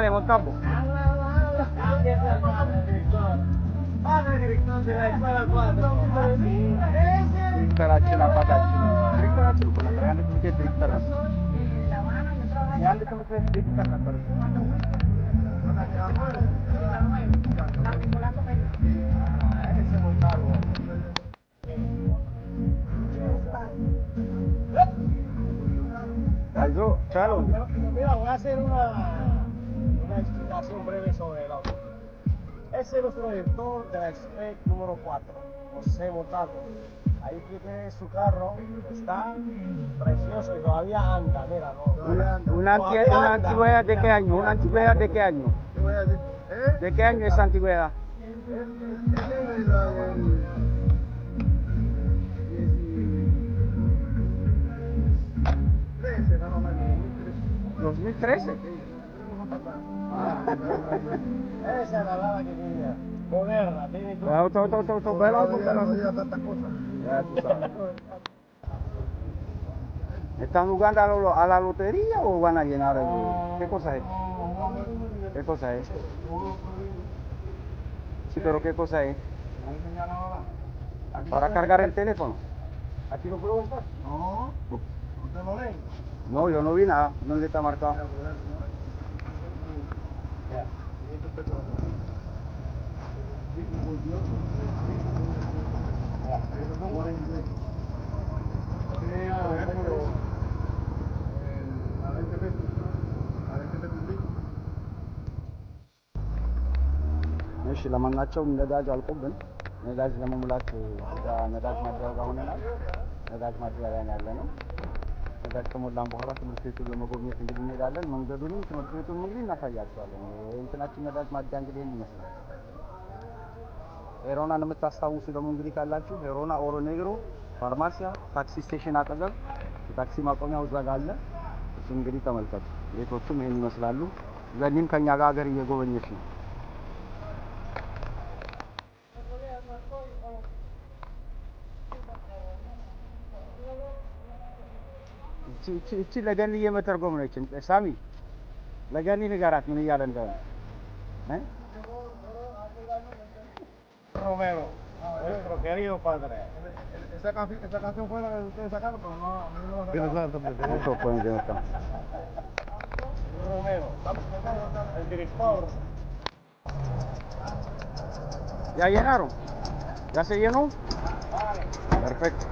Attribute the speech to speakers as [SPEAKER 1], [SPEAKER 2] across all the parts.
[SPEAKER 1] Dale, montamos. Drifteraci la pataci. Drifteraci lu pernah terang itu mungkin drifter. Yang itu mungkin drifter atau. Algo, claro.
[SPEAKER 2] Mira, voy a hacer una explicación breve sobre el auto. Ese es nuestro director de la spec número 4, José Montalvo. Ahí tiene su carro, está precioso y todavía anda, mira, no.
[SPEAKER 1] Una antigüedad de qué año? ¿Una antigüedad de qué año? ¿De qué año es antigüedad? 2013.
[SPEAKER 2] Esa es la lava que tenía, moderna, tiene todo.
[SPEAKER 1] Ya tú sabes. ¿Están jugando a la lotería o van a llenar el... ¿Qué cosa es? ¿Qué cosa es? Sí, pero ¿qué cosa es? ¿Para cargar el teléfono?
[SPEAKER 2] ¿Aquí lo puedo buscar? No, ¿usted no lee?
[SPEAKER 1] No, yo no vi nada. ¿Dónde está marcado? እሺ ለማናቸው ነዳጅ አልቆብን ነዳጅ ለመሙላት ነዳጅ ማደያ ጋር ሆነናል። ነዳጅ ማደያ ላይ ያለ ነው። ነዳጅ ከሞላን በኋላ ትምህርት ቤቱን ለመጎብኘት እንግዲህ እንሄዳለን። መንገዱንም ትምህርት ቤቱን እንግዲህ እናሳያቸዋለን። እንትናችን ነዳጅ ማደያ እንግዲህ ይመስላል። ሄሮናን የምታስታውሱ ደግሞ እንግዲህ ካላችሁ ሄሮና ኦሮ ኔግሮ ፋርማሲያ ታክሲ ስቴሽን አጠገብ ታክሲ ማቆሚያው እዛ ጋር አለ። እሱ እንግዲህ ተመልከቱ። ቤቶቹም ይሄን ይመስላሉ። ዘኒም ከኛ ጋር ሀገር እየጎበኘች ነው። እቺ ለገኒ የመተርጎም ነች። ሳሚ ለገኒ ንገራት ምን እያለ እንደሆነ
[SPEAKER 2] Romero, nuestro querido padre. Esa canción fue la que ustedes sacaron, pero no, a mí no me
[SPEAKER 1] Eso fue en Jonathan.
[SPEAKER 2] Romero, el director.
[SPEAKER 1] ¿Ya llenaron? ¿Ya se llenó? Perfecto.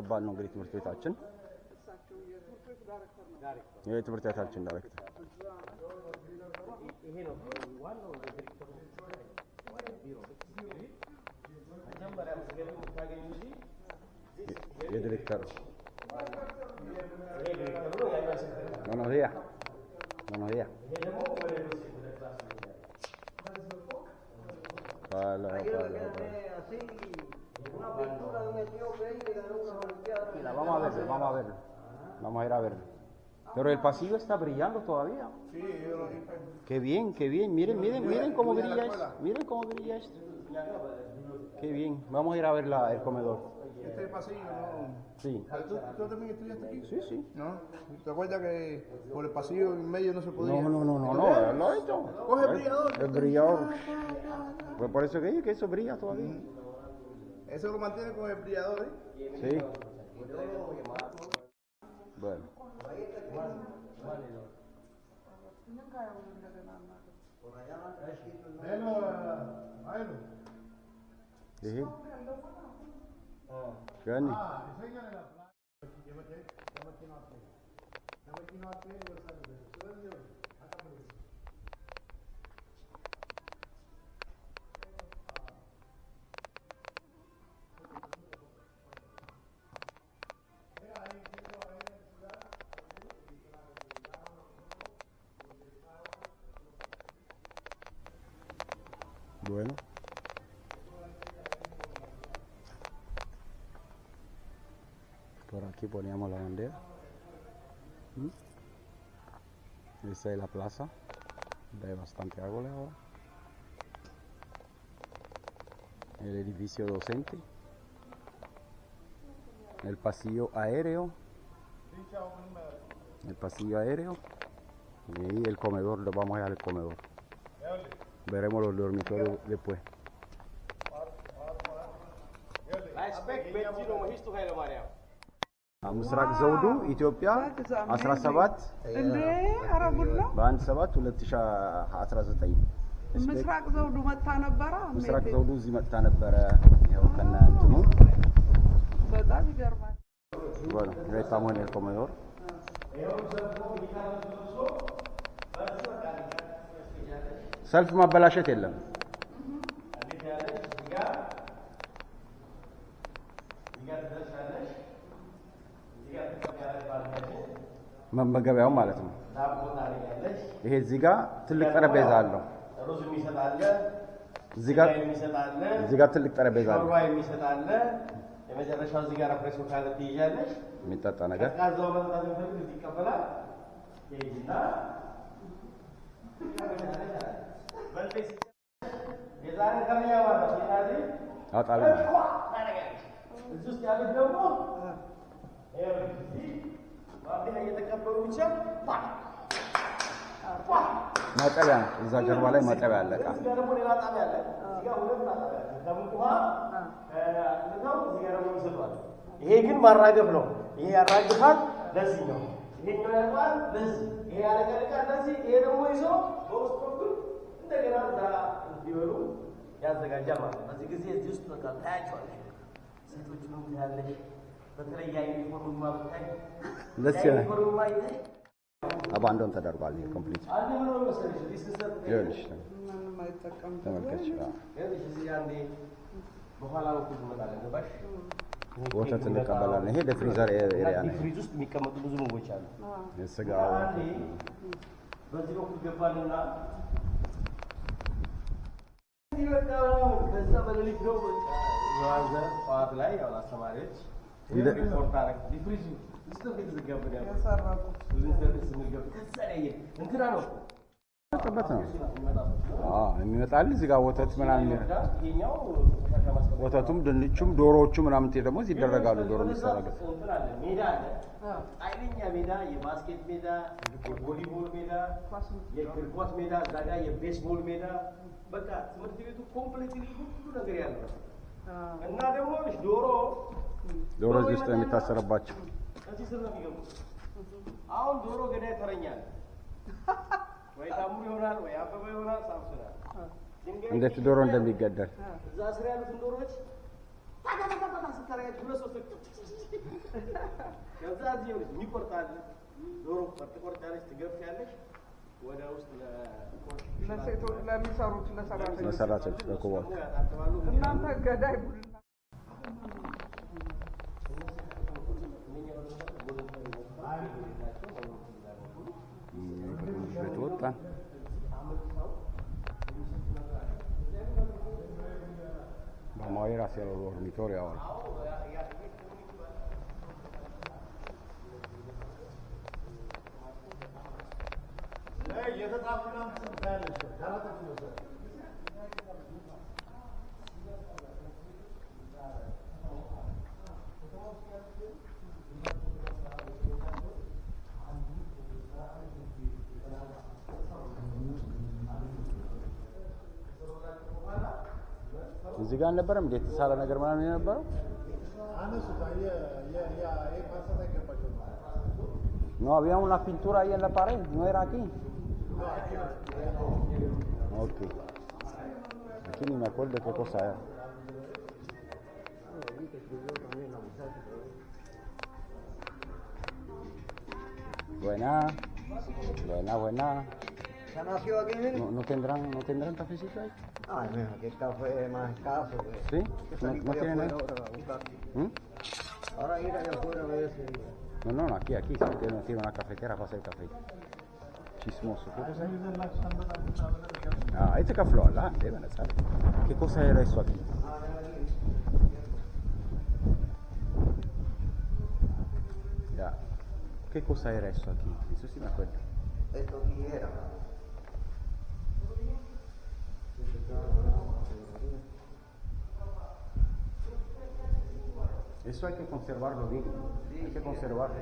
[SPEAKER 1] እያስገባን ነው እንግዲህ ትምህርት ቤታችን የትምህርት ቤታችን ዳይሬክተር
[SPEAKER 2] ይሄ ነው ዋናው ዳይሬክተሩ ቢሮ መጀመሪያ መስገብ ታገኙ እንጂ
[SPEAKER 1] የዳይሬክተር
[SPEAKER 2] ነው
[SPEAKER 1] ነው ያ ነው ያ Vamos a ir a verlo. Pero el pasillo está brillando todavía.
[SPEAKER 3] Sí, yo lo vi.
[SPEAKER 1] Qué bien, qué bien. Miren cómo brilla esto. Miren cómo brilla esto. Qué bien. Vamos a ir a ver el comedor.
[SPEAKER 3] Este pasillo, ¿no?
[SPEAKER 1] Sí.
[SPEAKER 3] ¿Tú también estudiaste aquí?
[SPEAKER 1] Sí, sí.
[SPEAKER 3] ¿No? ¿Te acuerdas que por el pasillo en medio no se podía?
[SPEAKER 1] No, lo he hecho.
[SPEAKER 3] Coge el brillador.
[SPEAKER 1] El brillador. Pues por eso que eso brilla todavía.
[SPEAKER 3] Eso lo mantiene con el brillador, ¿eh?
[SPEAKER 1] Sí. Bueno. ¿Sí? Gani. Bueno. Por aquí poníamos la bandera. Esta es la plaza. Hay bastante árboles ahora. El edificio docente. El pasillo aéreo. El pasillo aéreo. Y el comedor, vamos a ir al comedor. Veremos los dormitorios después. ምስራቅ ዘውዱ ኢትዮጵያ 17 በአንድ 7 2019
[SPEAKER 4] ምስራቅ ዘውዱ መጣ ነበር
[SPEAKER 1] ምስራቅ ዘውዱ እዚህ መጣ ነበር ያው ከና እንትኑ
[SPEAKER 4] በጣም ይገርማል
[SPEAKER 1] bueno ya estamos en el comedor ሰልፍ ማበላሸት የለም መመገቢያው ማለት ነው ይሄ እዚህ ጋር ትልቅ ጠረጴዛ አለው
[SPEAKER 2] ሩዝ የሚሰጣለ
[SPEAKER 1] እዚህ ጋር ትልቅ ጠረጴዛ አለው የመጨረሻው እዚህ ጋር ፍሬሽ ካለ ትይያለሽ የሚጠጣ ነገር
[SPEAKER 2] ካዛው መጣት እንፈልግ ይቀበላል ይይና በልተሽ የዛሬ ከመያ ማለት ይላል
[SPEAKER 1] አጣለ
[SPEAKER 2] እዚህ ውስጥ ያለው ደግሞ ባንዴ እየተቀበሉ ብቻ
[SPEAKER 1] ማጠቢያ ነው እዛ ጀርባ ላይ ማጠቢያ አለ
[SPEAKER 2] እዚህ ጋር ደግሞ ሌላ ጣቢያ አለ እዚህ ጋር ሁለት ማጠቢያ ከሙቁሃ ከአጥተው እዚህ ጋር ደግሞ ይሰጣል ይሄ ግን ማራገፍ ነው ይሄ ያራግፋል ለዚህ ነው ይሄኛው ያልፋል ለዚህ ይሄ ያለቀልቃል ለዚህ ይሄ ደግሞ ይዞ በውስጥ በኩል እንደገና ዛ እንዲበሉ ያዘጋጃል ማለት ነው በዚህ ጊዜ እዚህ ውስጥ በቃ ታያቸዋለሽ ሴቶች ነው ያለሽ በተለይ ዩኒፎርም ማብታይ
[SPEAKER 1] ደስ ይላል
[SPEAKER 2] ዩኒፎርም ማይታይ
[SPEAKER 1] አባንዶን ተደርጓል ኮምፕሊት
[SPEAKER 2] አንድ ምን ነው መሰለሽ ዲስንሰት
[SPEAKER 1] ይኸውልሽ
[SPEAKER 4] ምንም አይጠቀም
[SPEAKER 1] ተመልከች
[SPEAKER 2] ይኸውልሽ እዚህ አንዴ በኋላ በኩል እንመጣለን ገባሽ
[SPEAKER 1] ወተት እንቀበላለን ይሄ ለፍሪዘር ኤሪያ ነው
[SPEAKER 2] ፍሪዝ ውስጥ የሚቀመጡ ብዙ ምግቦች አሉ
[SPEAKER 1] የስጋ
[SPEAKER 2] በዚህ በኩል ገባልና ይወጣው ከዛ በሌሊት ነው ያዘ ጧት ላይ ያው አስተማሪዎች ሪፖርት አረግ ፍሪዝ ውስጥ ተዘጋብን ያለው
[SPEAKER 4] ያሰራቁ
[SPEAKER 2] ለዚህ ምግብ ተሰራየ እንትና ነው
[SPEAKER 1] ተቀበተ ነው የሚመጣል እዚህ ጋር ወተት ምናምን ወተቱም ድንቹም ዶሮዎቹም ምናምን ደግሞ ይደረጋሉ ዶሮ የሚሰራበት
[SPEAKER 2] ሜዳ አለ አይለኛ ሜዳ የባስኬት ሜዳ የቮሊቦል ሜዳ የእግር ኳስ ሜዳ ዛጋ የቤስቦል ሜዳ በቃ ትምህርት ቤቱ ኮምፕሊትሊ ሁሉ ነገር ያለው እና ደግሞ ዶሮ
[SPEAKER 1] እዚህ ውስጥ የሚታሰርባቸው
[SPEAKER 2] እዚህ ስር ነው የሚገቡት አሁን ዶሮ ገዳይ ተረኛል ወይ ታሙር ይሆናል ወይ አበበ ይሆናል ሳምሶናል
[SPEAKER 1] እንዴት ዶሮ እንደሚገደል
[SPEAKER 2] እዛ ስር ያሉት ዶሮዎች ታታታታ ስታረጋች ሁለት ሶስት ከዛ እዚህ ነው የሚቆርጣል ዶሮ ቆርጣለች ትገፍያለሽ ወደ ውስጥ
[SPEAKER 4] ለሴቶች ለሚሰሩት
[SPEAKER 1] ለሰራተኞች ለኮባልት
[SPEAKER 4] እናንተ ገዳይ ቡድን
[SPEAKER 1] በተወጣ vamos a ir hacia los dormitorios ahora. እዚህ ጋር አልነበረም እንዴ ተሳለ ነገር ምናምን የነበረው No había una pintura ahí en la pared, no era aquí. Ok. Aquí ni me acuerdo qué cosa era. Buena. Buena.
[SPEAKER 2] ¿Se nació aquí?
[SPEAKER 1] ¿No tendrán cafecito ahí?
[SPEAKER 2] Ay, mira, que el café es más escaso.
[SPEAKER 1] ¿Sí? ¿No tienen ahí?
[SPEAKER 2] Ahora ir allá afuera a ver si...
[SPEAKER 1] No, aquí, si usted no tiene una cafetera para hacer café. Chismoso, ¿qué cosa es? Ah, este café là, ¿sabes? ¿Qué cosa era eso aquí? Ya. ¿Qué cosa era eso aquí? Eso sí me acuerdo.
[SPEAKER 2] Esto aquí era.
[SPEAKER 1] Eso hay que conservarlo bien. Hay que conservarlo.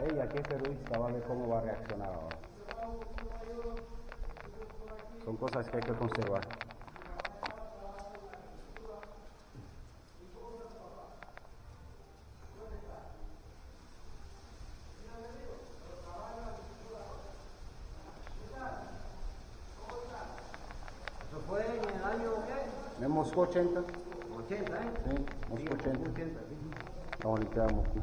[SPEAKER 1] Ey, aquí es terrorista, va a ver cómo va a reaccionar ahora. Son cosas que hay que conservar.
[SPEAKER 2] ¿Eso fue en el año qué?
[SPEAKER 1] En Moscú 80.
[SPEAKER 2] 80, ¿eh?
[SPEAKER 1] Sí, Moscú 80. Estamos limpiando Moscú.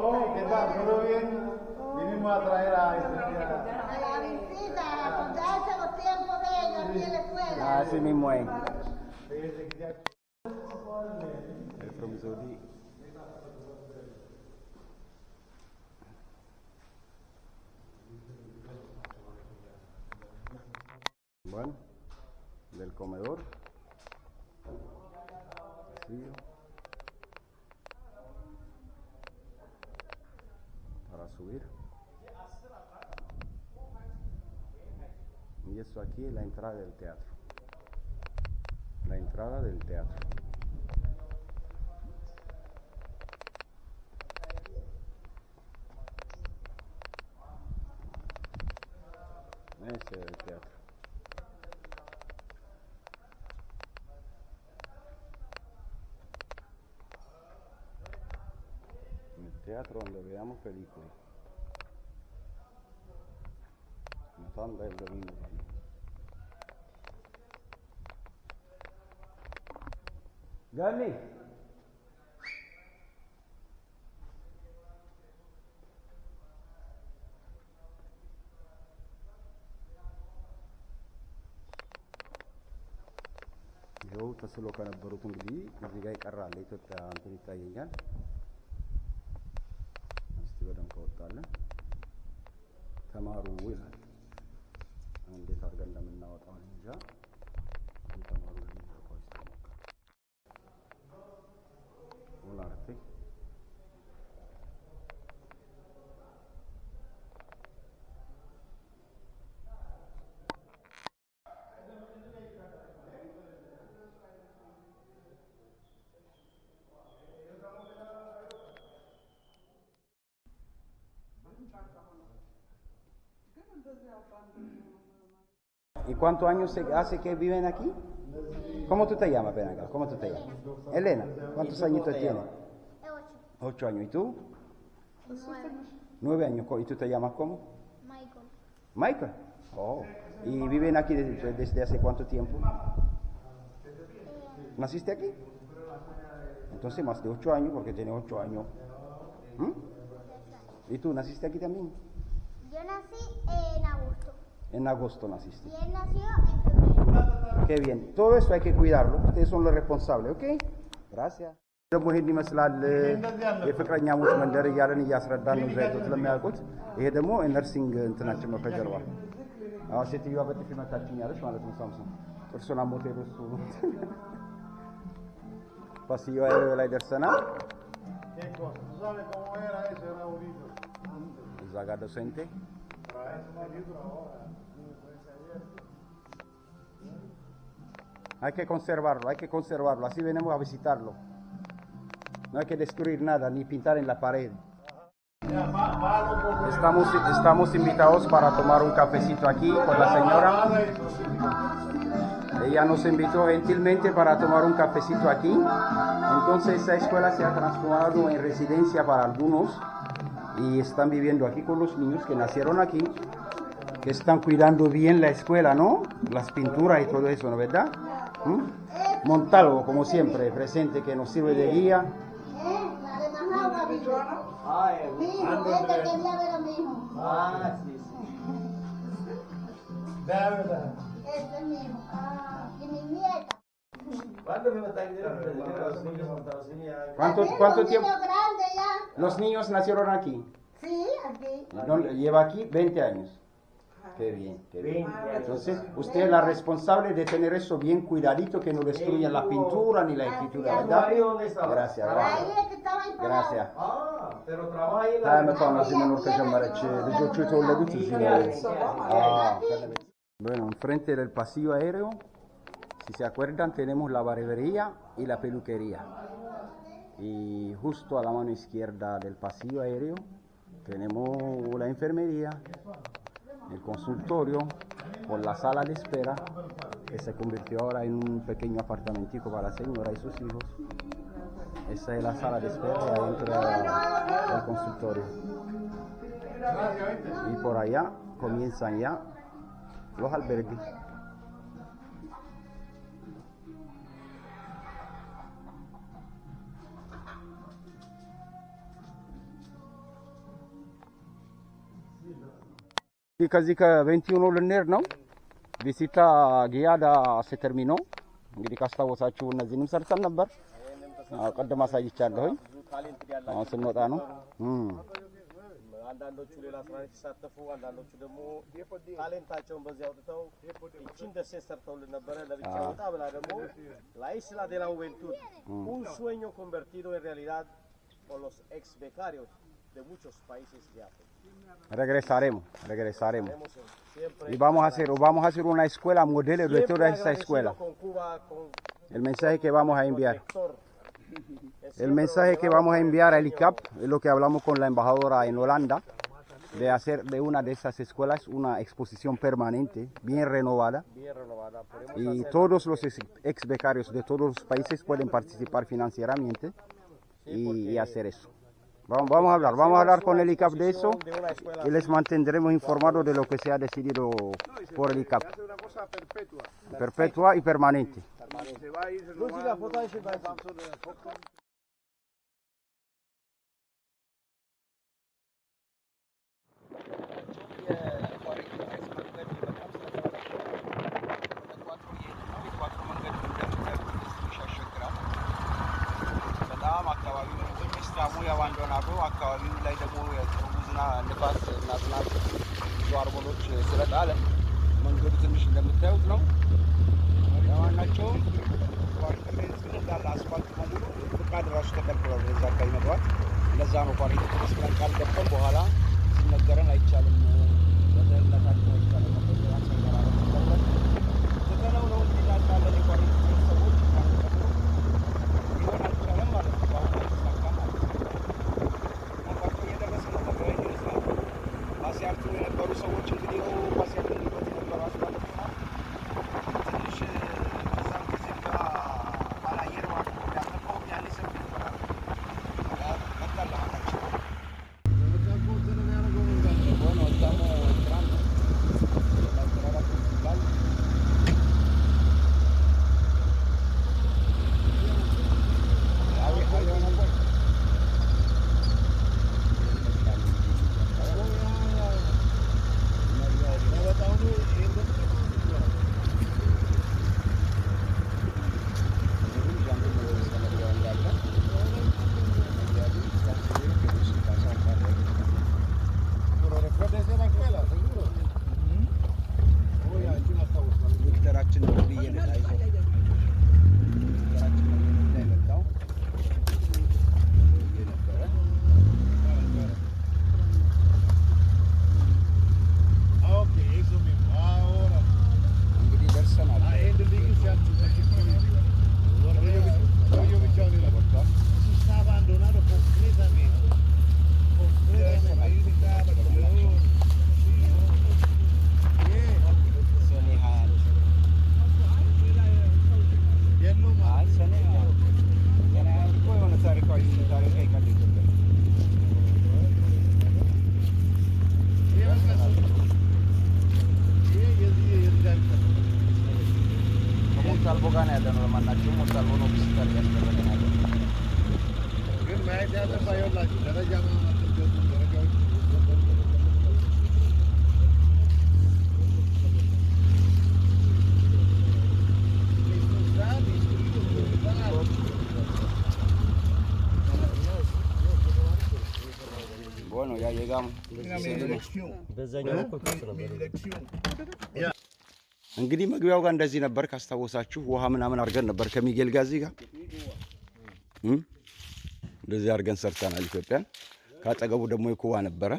[SPEAKER 3] Oh, ¿qué tal? ¿Todo bien? Vinimos a traer a Estrella.
[SPEAKER 5] A la visita, a contarse los tiempos de ellos aquí en la escuela.
[SPEAKER 1] Así mismo es. El profesor di. Bueno, del comedor. Pasillo. Para subir. Y esto aquí es la entrada del teatro. La entrada del teatro. Ese es el teatro. El teatro donde veamos películas. Matando el domingo. Gani. ይኸው ተስሎ ከነበሩት እንግዲህ እዚህ ጋር ይቀራል የኢትዮጵያ እንትን ይታየኛል። እስቲ በደንብ ከወጣለን ተማሩ ይላል። እንዴት አድርገን እንደምናወጣው እንጃ። ተማሩ ¿Y cuántos años hace que viven aquí? ¿Cómo tú te llamas, ven acá? ¿Cómo tú te llamas? Elena. ¿Cuántos añitos tienes? 8 años. ¿Y tú? 9 años. ¿Y tú te llamas cómo?
[SPEAKER 5] Michael.
[SPEAKER 1] Michael. Oh. ¿Y viven aquí desde hace cuánto tiempo? ¿Naciste aquí? Entonces más de 8 años, porque tienes 8 años. ¿Y tú naciste aquí también?
[SPEAKER 5] Yo nací en agosto.
[SPEAKER 1] En agosto naciste.
[SPEAKER 5] Y él nació en febrero.
[SPEAKER 1] Qué bien. Todo eso hay que cuidarlo. Ustedes son los responsables, ¿ok? Gracias. ደግሞ ይሄን ይመስላል የፍቅረኛሞች መንደር እያለን እያስረዳን ነው ዘይቶት ለሚያውቁት። ይሄ ደግሞ ነርሲንግ እንትናችን ነው ከጀርባ። አሁን ሴትዮዋ በጥፊ መታችኝ ያለች ማለት ነው ሳምሶን ጥርሱን አሞቴ ደሱ ፓሲዮ ላይ ደርሰናል። እዛ ጋር ዶሴንቴ hay que conservarlo, así venimos a visitarlo. No hay que destruir nada, ni pintar en la pared. Estamos invitados para tomar un cafecito aquí con la señora. Ella nos invitó gentilmente para tomar un cafecito aquí. Entonces esa escuela se ha transformado en residencia para algunos y están viviendo aquí con los niños que nacieron aquí, que están cuidando bien la escuela, ¿no? Las pinturas y todo eso, ¿no verdad? Montalvo, como siempre, presente, que nos sirve de guía.
[SPEAKER 5] Este quería ver a mi hijo.
[SPEAKER 2] sí.
[SPEAKER 5] Este es mi hijo. Y mi nieta.
[SPEAKER 2] ¿Cuándo me matan dinero? Los niños montados en ella.
[SPEAKER 1] ¿Cuánto tiempo?
[SPEAKER 5] Niño grande ya.
[SPEAKER 1] Los niños nacieron aquí.
[SPEAKER 5] Sí, aquí.
[SPEAKER 1] Lleva aquí 20 años. Qué bien, qué bien. Entonces, usted es la responsable de tener eso bien cuidadito, que no destruyan la pintura ni la escritura, ¿verdad? Gracias,
[SPEAKER 5] Ahí es que estaba ahí parado.
[SPEAKER 1] gracias.
[SPEAKER 2] Pero trabaja ahí en la...
[SPEAKER 1] ዓመቷን እዚህ መኖር ከጀመረች ልጆቹ የተወለዱት እዚህ ነው። Bueno, enfrente del pasillo aéreo, si se acuerdan, tenemos la barbería y la peluquería. Y justo a la mano izquierda del pasillo aéreo tenemos la enfermería, el consultorio con la sala de espera, que se convirtió ahora en un pequeño apartamentico para la señora y sus hijos. Esa es la sala de espera y adentro del consultorio. Y por allá comienzan ya los albergues. ከዚህ ከ21 ልንሄድ ነው። ቪሲታ ጊያዳ se terminó እንግዲህ ካስታወሳችሁ እነዚህንም ሰርተን ነበር። ቀደም አሳይቻለሁኝ። አሁን ስንወጣ ነው።
[SPEAKER 2] አንዳንዶቹ ሌላ ስራ ሲሳተፉ፣ አንዳንዶቹ ደግሞ ታሌንታቸውን በዚህ አውጥተው እቺን ደሴት ሰርተውልን ነበረ። ለብቻ ወጣ ብላ ደግሞ la isla de la juventud, un sueño convertido en realidad por los ex becarios de muchos países de África.
[SPEAKER 1] Regresaremos. Y vamos a hacer una escuela modelo de toda esa escuela. El mensaje que vamos a enviar. El mensaje que vamos a enviar al ICAP es lo que hablamos con la embajadora en Holanda, de hacer de una de esas escuelas una exposición permanente, bien renovada. Y todos los ex becarios de todos los países pueden participar financieramente y hacer eso. Vamos a hablar con el ICAP de eso y les mantendremos informados de lo que se ha decidido por el ICAP. Perpetua y permanente. አካባቢው ላይ ደግሞ ንፋስ እና ዝናብ ብዙ አርቦሎች ስለጣለ መንገዱ ትንሽ እንደምታዩት ነው። ዋናቸው እንዳለ አስፋልት በሙሉ ፍቃድ ራሱ ተከልክሏል። በዛ አካባቢ መግባት ለዛ ነው ኳሪቲ መስለን ቃል ገብተን በኋላ ሲነገረን አይቻልም በደህንነታችን አይቻልም በተራራ ተሰራራ ተተለው ነው እንዲላታለ ኳሪቲ ሰዎች ይሆናል ይቻላል ማለት ነው። ሲያርቱ የነበሩ ሰዎች እንግዲህ ሞንታልቮ ጋር ነው ያለነው። ለማናቸውም ሞንታልቮ ነው ሆስፒታል እያስደረገን ያለው።
[SPEAKER 3] ግን ማየት ያለባ ይኸውላችሁ ደረጃ ደረጃዎች
[SPEAKER 1] Bueno, ya llegamos. እንግዲህ መግቢያው ጋር እንደዚህ ነበር ካስታወሳችሁ። ውሃ ምናምን አድርገን ነበር ከሚጌል ጋር እዚህ ጋር እንደዚህ አድርገን ሰርተናል ኢትዮጵያን። ካጠገቡ ደግሞ የኩባ ነበረ።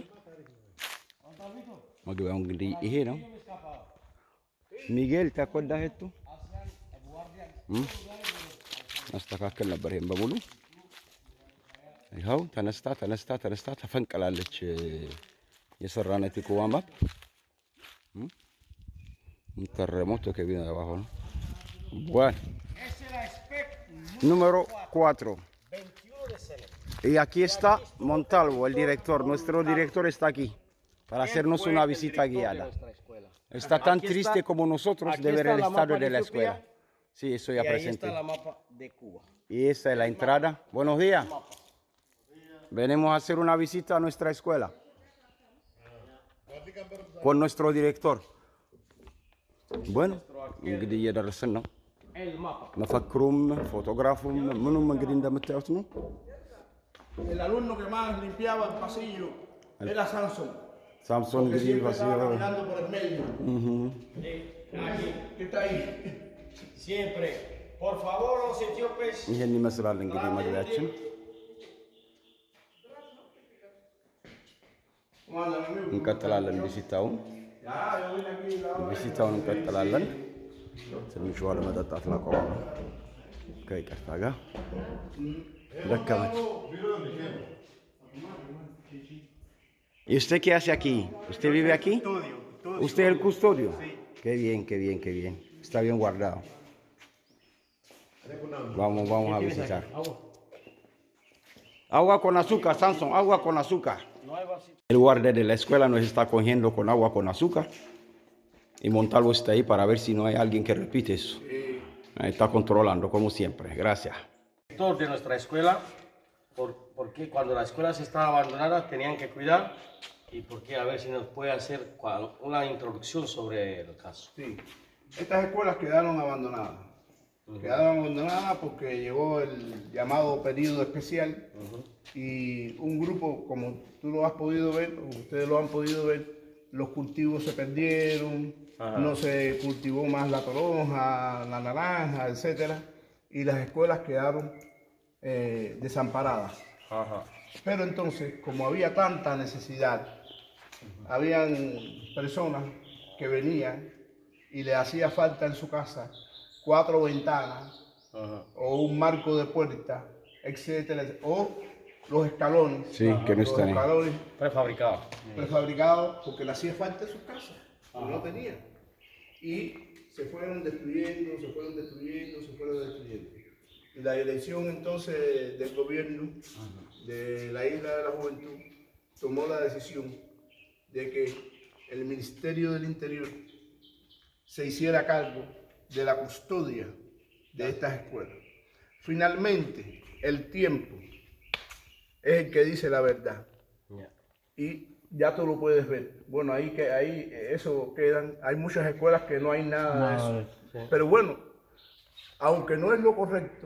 [SPEAKER 1] መግቢያው እንግዲህ ይሄ ነው። ሚጌል ተቆዳ ሄቱ ማስተካከል ነበር ይሄን በሙሉ። ይኸው ተነስታ ተፈንቀላለች። የሰራነት የኩባ ማፕ un terremoto que viene de abajo, ¿no? Bueno, número 4. Y aquí está Montalvo, el director. Nuestro director está aquí para hacernos una visita guiada. Está tan triste como nosotros de ver el estado de la escuela. Sí, eso ya presente.
[SPEAKER 2] Ahí está la mapa de Cuba.
[SPEAKER 1] Y esta es la entrada. Buenos días. Venimos a hacer una visita a nuestra escuela con nuestro director. Bueno, እንግዲህ እየደረስን ነው። መፈክሩም ፎቶግራፉም ምኑም እንግዲህ እንደምታዩት ነው።
[SPEAKER 3] El alumno que más limpiaba el pasillo era Samson.
[SPEAKER 1] ሳምሶን እንግዲህ
[SPEAKER 3] Estaba caminando por el medio. ¿Qué está ahí?
[SPEAKER 2] Siempre, por favor, los etíopes.
[SPEAKER 1] ይሄን ይመስላል እንግዲህ መግቢያችን። እንቀጥላለን ቪዚታውን እንቀጥላለን። ትንሽ ውሃ ለመጠጣት ላቆም ነው ከይቅርታ ጋር ደከመች። ¿Y usted qué hace aquí? ¿Usted vive aquí? ¿Usted es el custodio? Qué bien, qué bien, qué bien. Está bien guardado. Vamos a visitar. Agua con azúcar, Samson, agua con azúcar. El guardia de la escuela nos está cogiendo con agua con azúcar. Y Montalvo está ahí para ver si no hay alguien que repite eso. Está controlando, como siempre. Gracias.
[SPEAKER 2] De nuestra escuela, porque cuando la escuela se estaba abandonada tenían que cuidar, y porque a ver si nos puede hacer una introducción sobre el caso.
[SPEAKER 3] Sí, estas escuelas quedaron abandonadas. Quedaron abandonadas porque llegó el llamado periodo especial y un grupo, como tú lo has podido ver, o ustedes lo han podido ver, los cultivos se perdieron, no se cultivó más la toronja, la naranja, etcétera, y las escuelas quedaron desamparadas. Pero entonces, como había tanta necesidad, habían personas que venían y le hacía falta en su casa 4 ventanas o un marco de puerta, etcétera, o los escalones,
[SPEAKER 1] Sí, que no
[SPEAKER 3] los
[SPEAKER 1] están ahí.
[SPEAKER 3] escalones
[SPEAKER 2] Prefabricado.
[SPEAKER 3] porque le hacía falta en su casa, no tenía. Y se fueron destruyendo. Y la dirección entonces del gobierno de la Isla de la Juventud tomó la decisión de que el Ministerio del Interior se hiciera cargo de la custodia de estas escuelas. Finalmente, el tiempo es el que dice la verdad. Y ya tú lo puedes ver. Bueno, ahí eso quedan. Hay muchas escuelas que no hay nada de eso.
[SPEAKER 2] Sí.
[SPEAKER 3] Pero bueno, aunque no es lo correcto,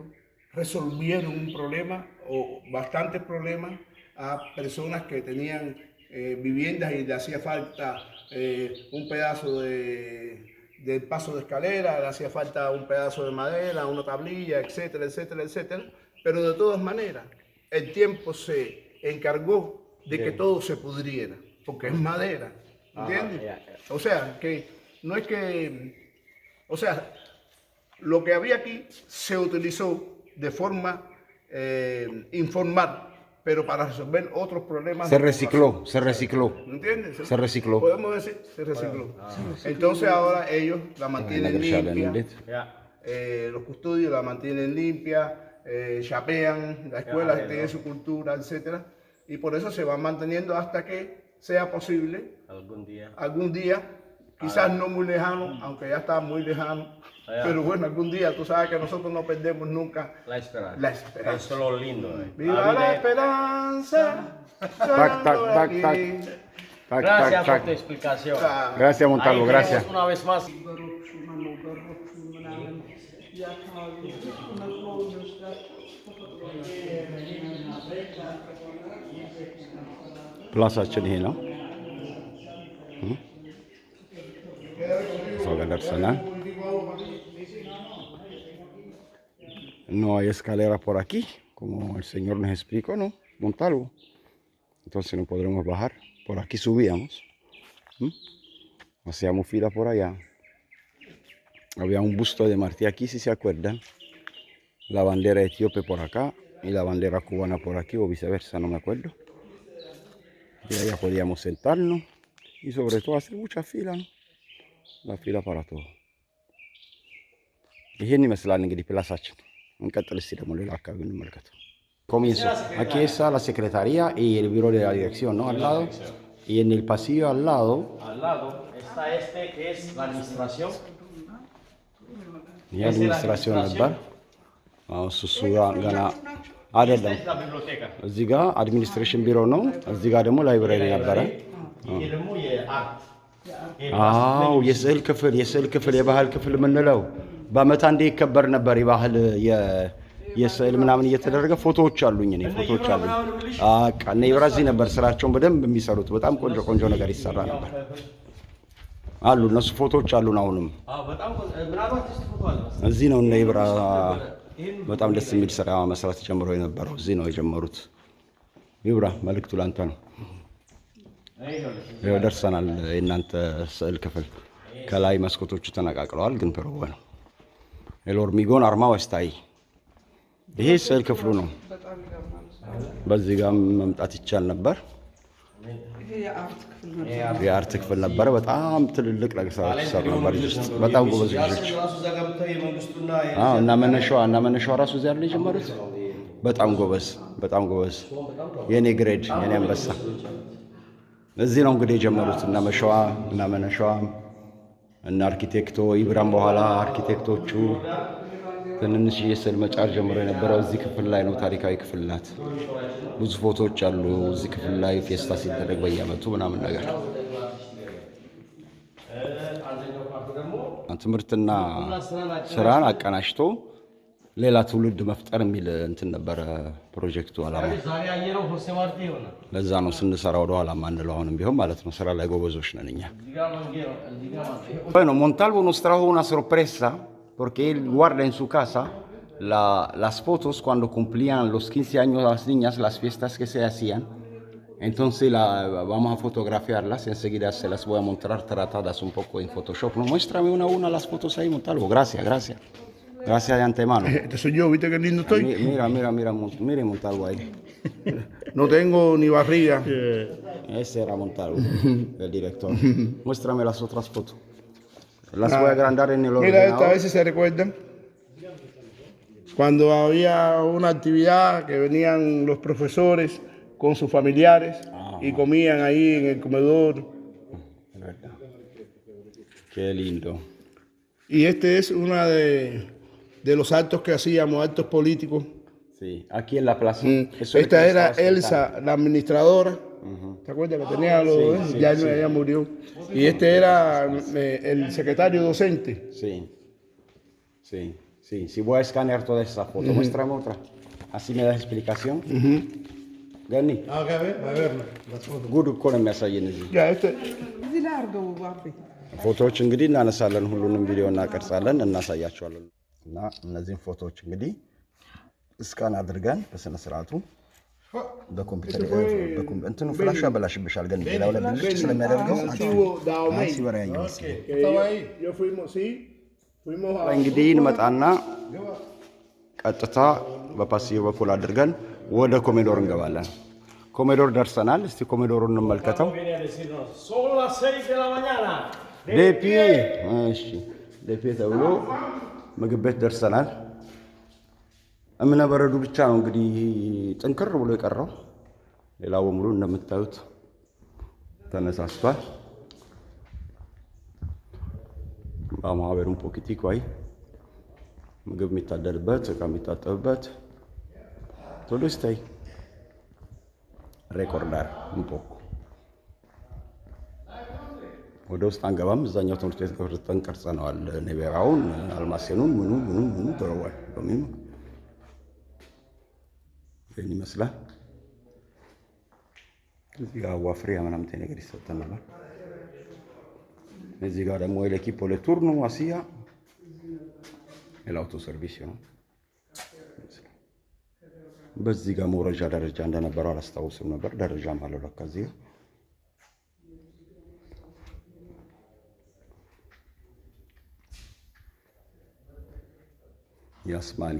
[SPEAKER 3] resolvieron un problema o bastantes problemas a personas que tenían viviendas y le hacía falta un pedazo del paso de escalera, le hacía falta un pedazo de madera, una tablilla, etcétera, etcétera, etcétera. Pero de todas maneras, el tiempo se encargó de que todo se pudriera, porque es madera, ¿entiendes? O sea, que no es que, o sea, lo que había aquí se utilizó de forma informal, pero para resolver otros problemas.
[SPEAKER 1] Se recicló.
[SPEAKER 3] ¿Entiendes?
[SPEAKER 1] Se recicló.
[SPEAKER 3] Podemos decir, se recicló. Entonces ahora ellos la mantienen limpia, los custodios la mantienen limpia, chapean, la escuela tiene su cultura, etcétera, y por eso se van manteniendo hasta que sea posible
[SPEAKER 2] Algún día.
[SPEAKER 3] quizás no muy lejano, aunque ya está muy lejano, Pero bueno, algún día tú sabes que nosotros no perdemos nunca
[SPEAKER 2] La esperanza.
[SPEAKER 3] la esperanza.
[SPEAKER 2] Eso es lo lindo.
[SPEAKER 3] ¡Viva la esperanza!
[SPEAKER 1] Tac, tac, tac, tac. Tac,
[SPEAKER 2] Gracias
[SPEAKER 1] tac,
[SPEAKER 2] por
[SPEAKER 1] tac.
[SPEAKER 2] tu explicación.
[SPEAKER 1] Gracias, Montalvo,
[SPEAKER 2] Ahí
[SPEAKER 1] gracias.
[SPEAKER 2] tenemos una vez más.
[SPEAKER 1] ፕላሳችን ይሄ ነው። እዛ ጋር ደርሰናል። No hay escalera por aquí, como el señor nos explicó, ¿no? Montalvo. Entonces no podremos bajar. Por aquí subíamos. Hacíamos fila por allá. Había un busto de Martí aquí, si se acuerdan. La bandera etíope por acá y la bandera cubana por aquí, o viceversa, no me acuerdo. Y allá podíamos sentarnos y sobre todo hacer mucha fila, ¿no? La fila para todo. ይሄን ይመስላል እንግዲህ ፕላሳችን። እንቀጥል እስቲ ደግሞ ሌላ አካባቢ እንመልከት። Comienzo. Aquí está la secretaría y el biro de la dirección, ¿no? Al lado. Y en el pasillo al lado
[SPEAKER 2] Está este que es la administración.
[SPEAKER 1] y administración ነበር። አሁን እሱ ገና አይደለም።
[SPEAKER 2] Esta es la biblioteca.
[SPEAKER 1] እዚህ ጋር አድሚኒስትሬሽን ቢሮ ነው። እዚህ ጋር ደግሞ ላይብረሪ ነበረ።
[SPEAKER 2] Y ደግሞ የአርት
[SPEAKER 1] አዎ የስዕል ክፍል የባህል ክፍል የምንለው በአመት አንዴ ይከበር ነበር። የባህል የስዕል ምናምን እየተደረገ ፎቶዎች አሉኝ እኔ ፎቶዎች አሉኝ። በቃ እነ ይብራዚ ነበር ስራቸውን በደንብ የሚሰሩት። በጣም ቆንጆ ነገር ይሰራ ነበር አሉ እነሱ ፎቶዎች አሉን። አሁንም
[SPEAKER 2] በጣም ምናልባት እስቲ ፎቶ አለ
[SPEAKER 1] እዚህ ነው እነ ይብራ በጣም ደስ የሚል ስራ መስራት ጀምሮ የነበረው እዚህ ነው የጀመሩት። ይብራ መልእክቱ ላንተ ነው። ይኸው ደርሰናል። የእናንተ ስዕል ክፍል ከላይ መስኮቶቹ ተነቃቅለዋል፣ ግን ጥሩ ነው። el hormigón armado está ahí። ይሄ ስዕል ክፍሉ ነው። በዚህ ጋር መምጣት ይቻል ነበር። የአርት ክፍል ነበረ። በጣም ትልልቅ ነገሮች ይሰሩ ነበር። በጣም ጎበዝ ልጆች። እና መነሻዋ ራሱ እዚያ ላይ ጀመሩት። በጣም ጎበዝ የኔ ግሬድ የኔ አንበሳ እዚህ ነው እንግዲህ የጀመሩት። እና መነሻዋ እና አርኪቴክቶ ይብራም በኋላ አርኪቴክቶቹ ትንንሽ የስዕል መጫር ጀምሮ የነበረው እዚህ ክፍል ላይ ነው። ታሪካዊ ክፍል ናት። ብዙ ፎቶዎች አሉ እዚህ ክፍል ላይ ፌስታ ሲደረግ በየዓመቱ ምናምን ነገር። ትምህርትና ስራን አቀናጅቶ ሌላ ትውልድ መፍጠር የሚል እንትን ነበረ ፕሮጀክቱ ዓላማ። ለዛ ነው ስንሰራ ወደ ኋላ ማንለው አሁንም ቢሆን ማለት ነው። ስራ ላይ ጎበዞች ነን እኛ። Bueno, Montalvo nos trajo una sorpresa porque él guarda en su casa las fotos cuando cumplían los 15 años las niñas, las fiestas que se hacían. Entonces vamos a fotografiarlas, enseguida se las voy a mostrar tratadas un poco en Photoshop. No, muéstrame una a las fotos ahí, Montalvo. Gracias de antemano.
[SPEAKER 3] Este soy yo, ¿viste qué lindo estoy?
[SPEAKER 1] Mire Montalvo ahí.
[SPEAKER 3] No tengo ni barriga.
[SPEAKER 1] Ese era Montalvo, el director. Muéstrame las otras fotos. Las voy a agrandar en el ordenador.
[SPEAKER 3] Mira, esta vez se recuerdan. Cuando había una actividad que venían los profesores con sus familiares y comían ahí en el comedor.
[SPEAKER 1] Qué lindo.
[SPEAKER 3] Y este es uno de los actos que hacíamos, actos políticos.
[SPEAKER 1] Sí, aquí en la plaza.
[SPEAKER 3] Esta era Elsa, la administradora. ¿Te acuerdas que tenía los... ella murió. Y este era el secretario docente.
[SPEAKER 1] Sí. Si voy a escanear toda esa foto, muéstrame otra. Así me das explicación. Gani.
[SPEAKER 3] A ver,
[SPEAKER 1] ጉድ እኮ ነው የሚያሳየን እዚህ።
[SPEAKER 3] Ya, este...
[SPEAKER 1] ፎቶዎች እንግዲህ እናነሳለን፣ ሁሉንም ቪዲዮ እናቀርጻለን፣ እናሳያቸዋለን። እና እነዚህን ፎቶዎች እንግዲህ እስካን አድርገን በስነ ስርዓቱ በኮምፒውተር እንትኑ ፍላሽ ያበላሽብሻል፣ ግን ሌላው ላይ ብልጭ ስለሚያደርገው ሲበራ ያየው እንግዲህ እንመጣና ቀጥታ በፓሲዮ በኩል አድርገን ወደ ኮሜዶር እንገባለን። ኮሜዶር ደርሰናል። እስቲ ኮሜዶሩን እንመልከተው። ዴፒዬ ዴፒዬ ተብሎ ምግብ ቤት ደርሰናል። እምነ በረዱ ብቻ ነው እንግዲህ ጥንክር ብሎ የቀረው። ሌላው በሙሉ እንደምታዩት ተነሳስቷል። Vamos a ver un poquitico ahí. ምግብ የሚታደርበት እቃ የሚታጠብበት ቶሎ ስታይ ሬኮርዳር እንፖኩ ወደ ውስጥ አንገባም። እዛኛው ትምህርት ቤት ገብተን ቀርጸነዋል። ኔቤራውን አልማሴኑን ምኑ ተረዋል በሚኑ ይህን ይመስላል። እዚህ ጋር ዋፍሪያ ምናምን ነገር ይሰጠን ነበር። እዚህ ጋር ደግሞ el equipo de turno hacía el autoservicio ነው። በዚህ ጋር መውረጃ ደረጃ እንደነበረው አላስታውስም ነበር። ደረጃም አለው ለካ እዚህ ያስማኒ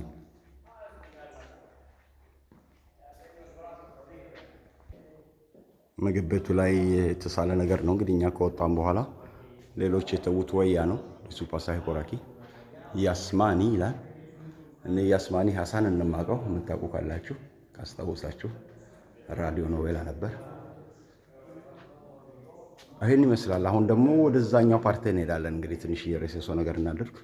[SPEAKER 1] ምግብ ቤቱ ላይ የተሳለ ነገር ነው። እንግዲህ እኛ ከወጣን በኋላ ሌሎች የተዉት ወያ ነው። እሱ ፓሳይ ኮራኪ ያስማኒ ይላል። እኔ ያስማኒ ሐሳን እንማቀው የምታውቁ ካላችሁ ካስታወሳችሁ ራዲዮ ኖቬላ ነበር። ይሄን ይመስላል። አሁን ደግሞ ወደዛኛው ፓርቲ እንሄዳለን። እንግዲህ ትንሽ የሬሴሶ ነገር እናድርግ።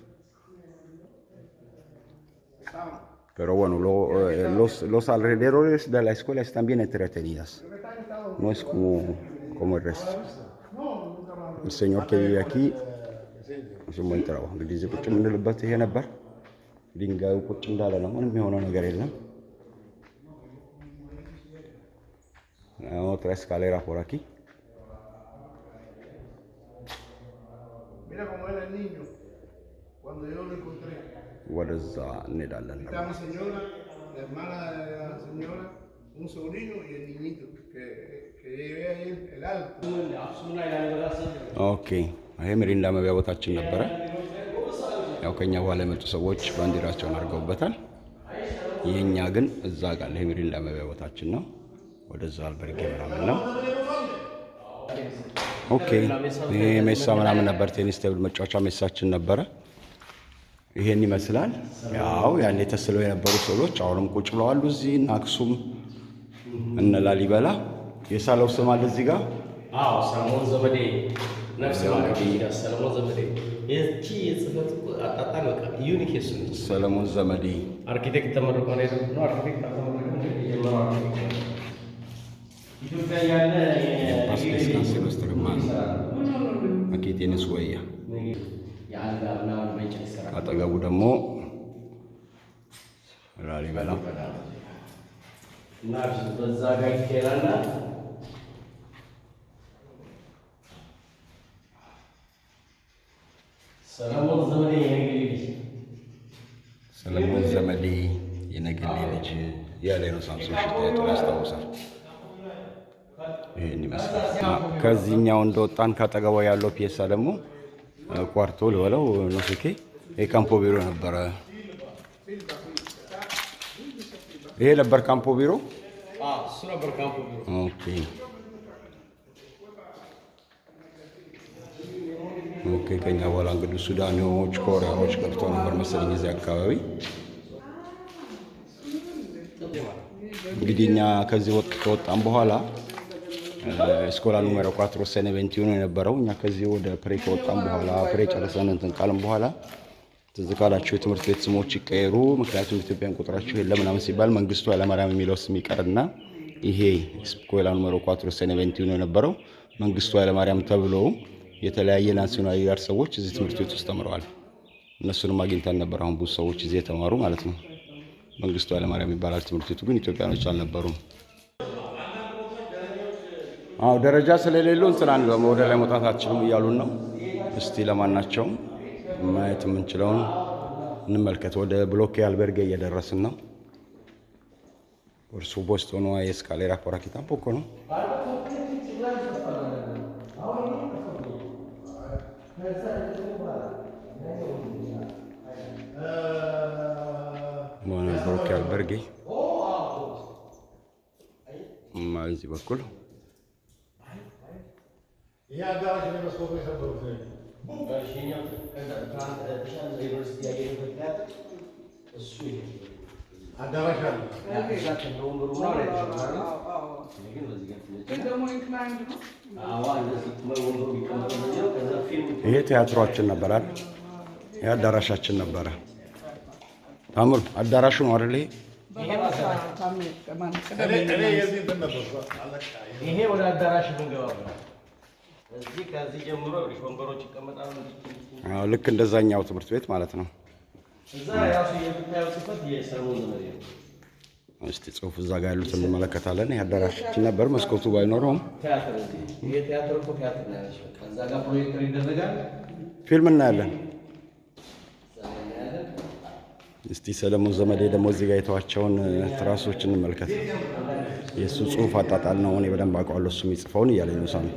[SPEAKER 1] Pero bueno, los alrededores de la escuela están bien entretenidas. No es como el resto. El señor que vive aquí es un buen trabajo. እንግዲህ እዚህ ቁጭ የምንልበት ይሄ ነበር። ድንጋዩ ቁጭ እንዳለ ነው። ምንም የሆነው ነገር የለም። Otra escalera por aquí.
[SPEAKER 3] Mira cómo era el niño cuando yo lo encontré.
[SPEAKER 1] ወደዛ እንሄዳለን።
[SPEAKER 3] Estaba mi señora, la hermana de la señora, un sobrino y el niñito que llevé ahí el alto.
[SPEAKER 1] ኦኬ ይሄ ሚሪንዳ መብያ ቦታችን ነበረ። ያው ከኛ በኋላ የመጡ ሰዎች ባንዲራቸውን አድርገውበታል። የኛ ግን እዛ ጋር ይሄ ሚሪንዳ መብያ ቦታችን ነው። ወደዛ አልበርጌ ምናምን ነው። ኦኬ ይሄ ሜሳ ምናምን ነበር። ቴኒስ ቴብል መጫወቻ ሜሳችን ነበረ። ይሄን ይመስላል። ያው ያኔ ተስለው የነበሩ ሰዎች አሁንም ቁጭ ብለዋል። እዚህ እና አክሱም እነ ላሊበላ የሳለው ስም አለ እዚህ ጋር።
[SPEAKER 2] አዎ ሰለሞን ዘመዴ ነፍስ ያለው ሰለሞን ዘመዴ የቺ ጽፈት አጣጣል በቃ ዩኒክ እሱ
[SPEAKER 1] ሰለሞን ዘመዴ
[SPEAKER 2] አርኪቴክት ተመርቆ ነው። አርኪቴክት ተመርቆ ነው። ኢትዮጵያ ያለ
[SPEAKER 1] ፓስቴስ ካንሰሎስ ተገማን አኪቴንስ ወያ አጠገቡ ደግሞ ላሊበላ
[SPEAKER 2] እና በዛ ጋር ይከራና ሰለሞን
[SPEAKER 1] ዘመዴ የነገሌ ልጅ ያለ ነው። ሳምሶን ሽታዬ ያስታውሳል። ይሄን ይመስላል። ከዚህኛው እንደወጣን ካጠገቡ ያለው ፒየሳ ደግሞ ኳርቶ ልበለው ነው። ኦኬ የካምፖ ቢሮ ነበረ። ይሄ ነበር ካምፖ ቢሮ።
[SPEAKER 2] እሱ ነበር ካምፖ ቢሮ።
[SPEAKER 1] ኦኬ ኦኬ። ከኛ በኋላ እንግዲህ ሱዳኖች፣ ኮሪያዎች ገብተው ነበር መሰለኝ እዚህ አካባቢ። እንግዲህ እኛ ከዚህ ከወጣን በኋላ ስኮላ ኑሜሮ 4 ሰኔ 21 ነው የነበረው። እኛ ከዚህ ወደ ፕሬ ከወጣን በኋላ ፕሬ ጨርሰን እንትን ቃልም በኋላ ትዝ ካላችሁ የትምህርት ቤት ስሞች ይቀየሩ፣ ምክንያቱም ኢትዮጵያን ቁጥራቸው የለም ምናምን ሲባል መንግስቱ ኃይለማርያም የሚለው ስም ይቀርና ይሄ ስኮላ ኑሜሮ 4 ሰኔ 21 ነው የነበረው። መንግስቱ ኃይለማርያም ተብሎ የተለያየ ናሽናሊቲ ሰዎች እዚህ ትምህርት ቤት ውስጥ ተምረዋል። እነሱንም አግኝተን ነበር። አሁን ብዙ ሰዎች እዚህ የተማሩ ማለት ነው። መንግስቱ ኃይለማርያም ይባላል ትምህርት ቤቱ፣ ግን ኢትዮጵያኖች አልነበሩም። አዎ ደረጃ ስለሌለው እንትናን ወደ ላይ መውጣታችንም እያሉን ነው። እስቲ ለማናቸውም ማየት የምንችለውን እንመልከት። ወደ ብሎኬ አልበርጌ እየደረስን ነው። por supuesto no hay escaleras por aquí tampoco, ¿no? Bueno, el bloque albergue እዚህ በኩል ይሄ ቲያትሯችን ነበራል። ይሄ አዳራሻችን ነበረ። ታምሩ አዳራሹ ነው አይደል?
[SPEAKER 2] ይሄ ወደ አዳራሽ የምንገባው እዚህ ከዚህ ጀምሮ ወንበሮች ይቀመጣሉ።
[SPEAKER 1] አዎ ልክ እንደዛኛው ትምህርት ቤት ማለት ነው።
[SPEAKER 2] እዛ ራሱ የምታየው ጽፈት የሰሩን ነው።
[SPEAKER 1] እስቲ ጽሁፍ እዛ ጋር ያሉት እንመለከታለን። ይሄ አዳራሻችን ነበር፣ መስኮቱ ባይኖረውም
[SPEAKER 2] ቲያትር ይሄ ቲያትር እኮ ቲያትር ነው ያለሽ። ከዛ ጋር ፕሮጀክተር ይደረጋል፣
[SPEAKER 1] ፊልም እናያለን። እስቲ ሰለሞን ዘመዴ ደግሞ እዚህ ጋር የተዋቸውን ትራሶች እንመልከት። የእሱ ጽሁፍ አጣጣል ነው፣ እኔ በደንብ አውቀዋለሁ እሱ የሚጽፈውን እያለኝ ነው ሳሚ።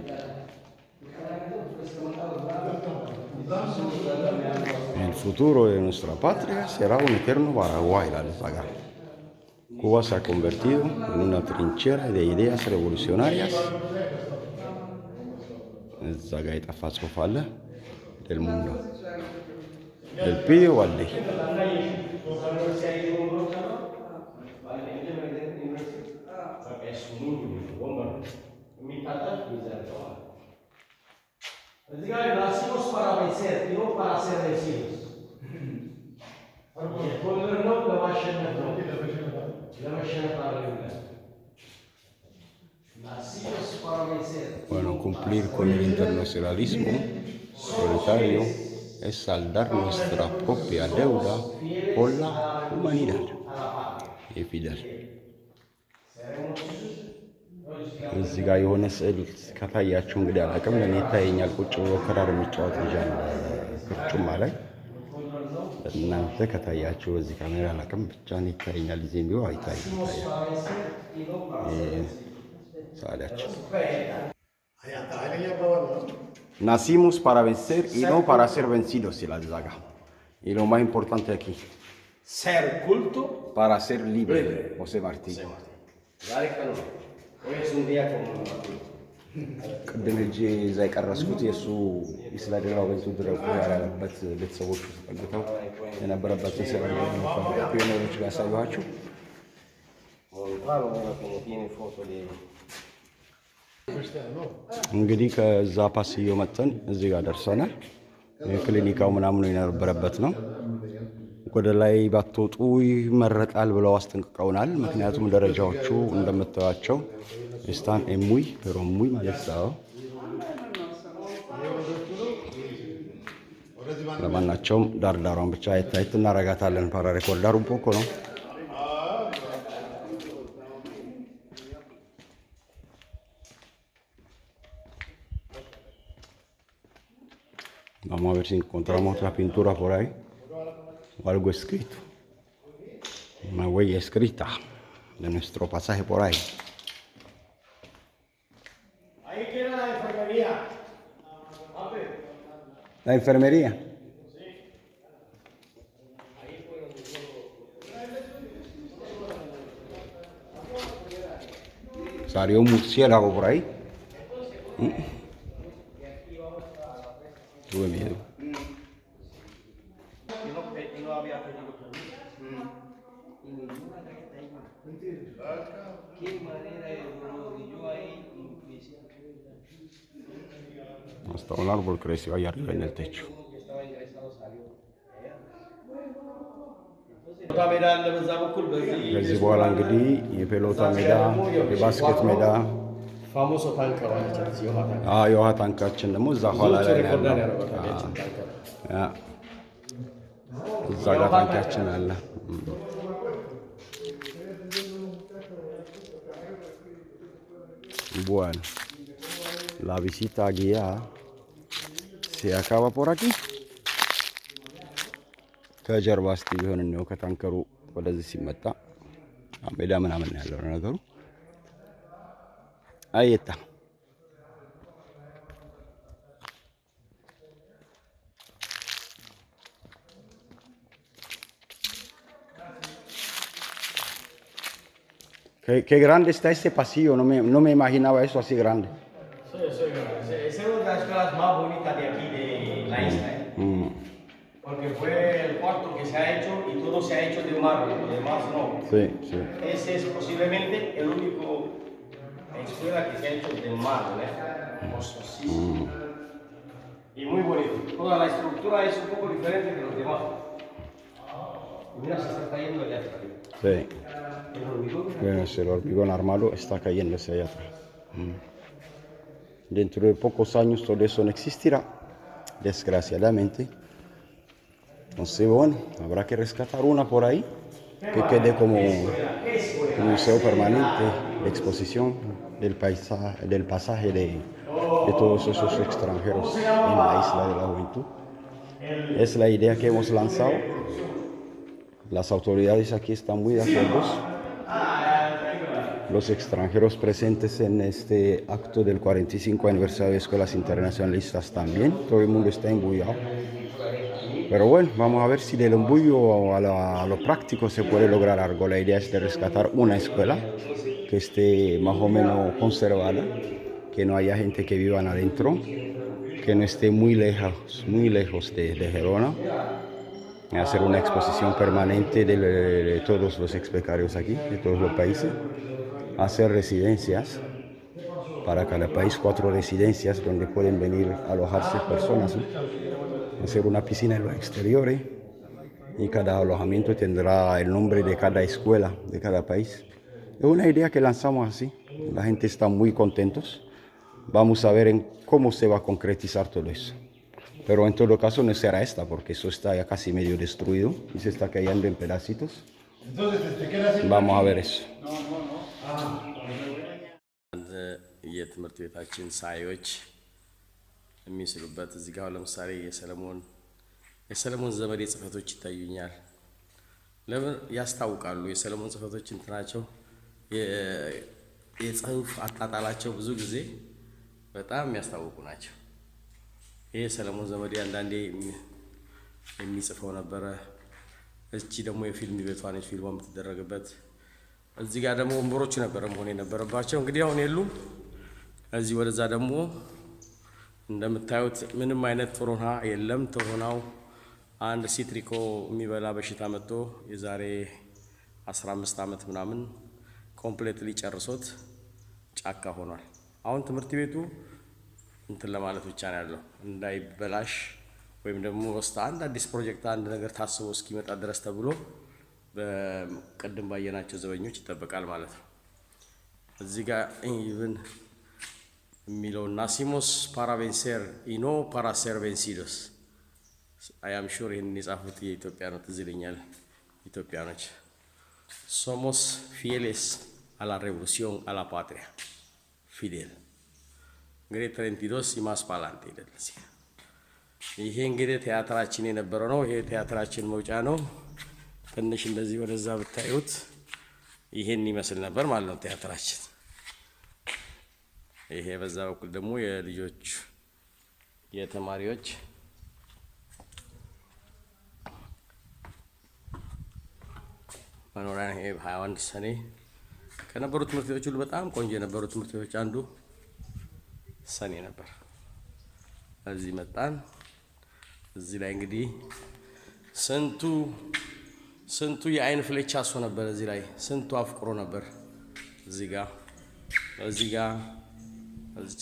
[SPEAKER 1] El futuro de nuestra patria será un eterno Paraguay, la saga. Cuba se ha convertido en una trinchera de ideas revolucionarias. Esa ga የጠፋ ጽሁፍ አለ del mundo. El Pío Valde.
[SPEAKER 2] Nacimos para vencer y no para ser vencidos. El poder no le va a llenar para el Nacimos para vencer.
[SPEAKER 1] Bueno, cumplir con el internacionalismo proletario es saldar nuestra propia deuda por la humanidad. Y Fidel. እዚህ ጋር የሆነ ስዕል ከታያችሁ እንግዲህ አላውቅም፣ ለእኔ ይታየኛል። ቁጭ ብሎ ክራር የሚጫወት ልጅ አለ ቅርጩማ ላይ። እናንተ ከታያችሁ በዚህ ካሜራ አላውቅም፣ ብቻ እኔ ይታየኛል። ጊዜም ቢሆን አይታይም። ሰዓዳችን Nacimos para vencer y no para ser vencidos ይላል እዛ ጋር። Y lo más importante aquí,
[SPEAKER 2] Ser culto
[SPEAKER 1] para ser libre, José Martí.
[SPEAKER 2] Hoy es un día como
[SPEAKER 1] ቅድም ሄጄ እዛ የቀረስኩት የእሱ የስላደራው ቤቱ ድረቁ ያላለበት ቤተሰቦቹ ተጠግተው የነበረበትን ስራ ፒዮኔሮች ጋር ያሳየኋችሁ። እንግዲህ ከዛ ፓስዮ መጥተን እዚህ ጋር ደርሰናል። ክሊኒካው ምናምን የነበረበት ነው። ወደ ላይ ባትወጡ ይመረጣል ብለው አስጠንቅቀውናል። ምክንያቱም ደረጃዎቹ እንደምታዩቸው ስታን ኤሙይ ሮሙይ ማለት ነው። ለማናቸውም ዳርዳሯን ብቻ አይታይት እናረጋታለን። ፓራ ሬኮርዳሩ ፖኮ ነው። Vamos a ver si encontramos otra pintura por ahí o algo escrito, una huella escrita de nuestro pasaje por ahí.
[SPEAKER 2] Ahí queda la enfermería.
[SPEAKER 1] La enfermería. Salió un murciélago por ahí. Tuve miedo. Hasta un árbol creció allá arriba en el techo. ከዚህ በኋላ እንግዲህ የፔሎታ ሜዳ፣ የባስኬት ሜዳ፣
[SPEAKER 2] famoso tanque
[SPEAKER 1] የውሃ ታንካችን ደግሞ እዛ ኋላ ላይ ያለው እዛ ጋር ታንካችን አለ። Bueno, la visita guiada se acaba por aquí. ከጀርባ እስቲ ቢሆን ነው ከታንከሩ ወደዚህ ሲመጣ ሜዳ ምናምን ያለው ነገሩ አይታ Qué grande está este pasillo, no me imaginaba eso así grande.
[SPEAKER 2] Sí, es una de las escuelas más bonitas de aquí de la isla. Porque fue el cuarto que se ha hecho y todo se ha hecho de mármol, lo demás no.
[SPEAKER 1] Sí, sí.
[SPEAKER 2] Ese es posiblemente el único escuela que se ha hecho de mármol, hermosísimo. Y muy bonito. Toda la estructura es un poco diferente de los demás.
[SPEAKER 1] Sí. Bueno, el hormigón armado está cayendo hacia allá atrás. Dentro de pocos años todo eso no existirá, desgraciadamente. Entonces, bueno, habrá que rescatar una por ahí, que quede como un museo permanente de exposición del pasaje de todos esos extranjeros en la isla de la juventud. Es la idea que hemos lanzado. Las autoridades aquí están muy de acuerdo. Los extranjeros presentes en este acto del 45 aniversario de Escuelas Internacionalistas también. Todo el mundo está embullado. Pero bueno, vamos a ver si del embullo a lo práctico se puede lograr algo. La idea es de rescatar una escuela que esté más o menos conservada, que no haya gente que viva adentro, que no esté muy lejos de Gerona. Hacer una exposición permanente de todos los expecarios aquí, de todos los países. Hacer residencias, para cada país 4 residencias donde pueden venir a alojarse personas, ¿no? Hacer una piscina en los exteriores y cada alojamiento tendrá el nombre de cada escuela de cada país. Es una idea que lanzamos así, la gente está muy contentos. Vamos a ver en cómo se va a concretizar todo eso. Pero en todo caso no será esta, porque eso está ya casi medio destruido y se está cayendo en pedacitos. Vamos a ver eso.
[SPEAKER 6] የትምህርት ቤታችን ሳዮች የሚስሉበት እዚህ ጋር ለምሳሌ የሰለሞን ዘመዴ ጽፈቶች ይታዩኛል። ለምን ያስታውቃሉ? የሰለሞን ጽፈቶች እንትናቸው የጽሁፍ አጣጣላቸው ብዙ ጊዜ በጣም የሚያስታውቁ ናቸው። ይሄ ሰለሞን ዘመዴ አንዳንዴ የሚጽፈው ነበረ። እቺ ደግሞ የፊልም ቤቷ ነች፣ ፊልሟ የምትደረግበት። እዚህ ጋር ደግሞ ወንበሮቹ ነበረ መሆን የነበረባቸው። እንግዲህ አሁን የሉም። እዚህ ወደዛ ደግሞ እንደምታዩት ምንም አይነት ቶሮና የለም። ቶሮናው አንድ ሲትሪኮ የሚበላ በሽታ መጥቶ የዛሬ 15 ዓመት ምናምን ኮምፕሌትሊ ጨርሶት ጫካ ሆኗል። አሁን ትምህርት ቤቱ እንትን ለማለት ብቻ ነው ያለው እንዳይበላሽ ወይም ደግሞ ወስታ አንድ አዲስ ፕሮጀክት አንድ ነገር ታስቦ እስኪመጣ ድረስ ተብሎ በቀደም ባየናቸው ዘበኞች ይጠበቃል ማለት ነው። እዚህ ጋር ኢቭን የሚለው ናሲሞስ ፓራቬንሴር ኢኖ ፓራሴር ቬንሲዶስ አያም ሹር ይህንን የጻፉት የኢትዮጵያ ነው፣ ትዝ ይለኛል ኢትዮጵያኖች። ሶሞስ ፊየሌስ አላ ሬቮሉሲዮን አላ ፓትሪያ ፊዴል እንግዲህ 32 ይማስ ፓላንቴ ይላል። ይሄ እንግዲህ ቲያትራችን የነበረው ነው። ይሄ ቲያትራችን መውጫ ነው። ትንሽ እንደዚህ ወደዛ ብታዩት ይሄን ይመስል ነበር ማለት ነው ቲያትራችን። ይሄ በዛ በኩል ደግሞ የልጆች የተማሪዎች መኖሪያ። ይሄ 21 ሰኔ ከነበሩ ትምህርት ቤቶች ሁሉ በጣም ቆንጆ የነበሩ ትምህርት ቤቶች አንዱ ሰኔ ነበር። እዚህ መጣን። እዚህ ላይ እንግዲህ ስንቱ የአይን ፍሌቻ አሶ ነበር። እዚህ ላይ ስንቱ አፍቅሮ ነበር። እዚህ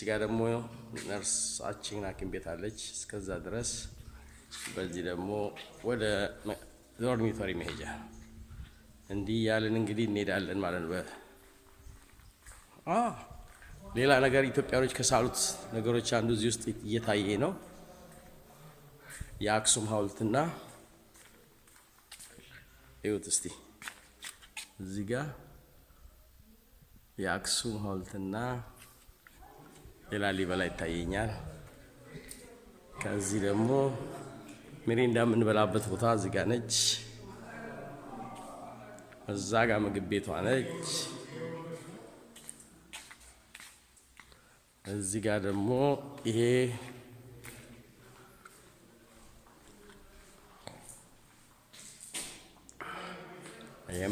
[SPEAKER 6] ጋር ደግሞ ነርሳችን ሐኪም ቤት አለች። እስከዛ ድረስ በዚህ ደግሞ ወደ ዶርሚቶሪ መሄጃ እንዲህ ያለን እንግዲህ እንሄዳለን ማለት ነው። ሌላ ነገር ኢትዮጵያኖች ከሳሉት ነገሮች አንዱ እዚህ ውስጥ እየታየ ነው። የአክሱም ሐውልትና እዩት እስቲ እዚህ ጋር የአክሱም ሐውልትና የላሊበላ ይታየኛል። ከዚህ ደግሞ ሚሪንዳ የምንበላበት ቦታ እዚህ ጋር ነች። እዛ ጋር ምግብ ቤቷ ነች። እዚህ ጋር ደግሞ ይሄን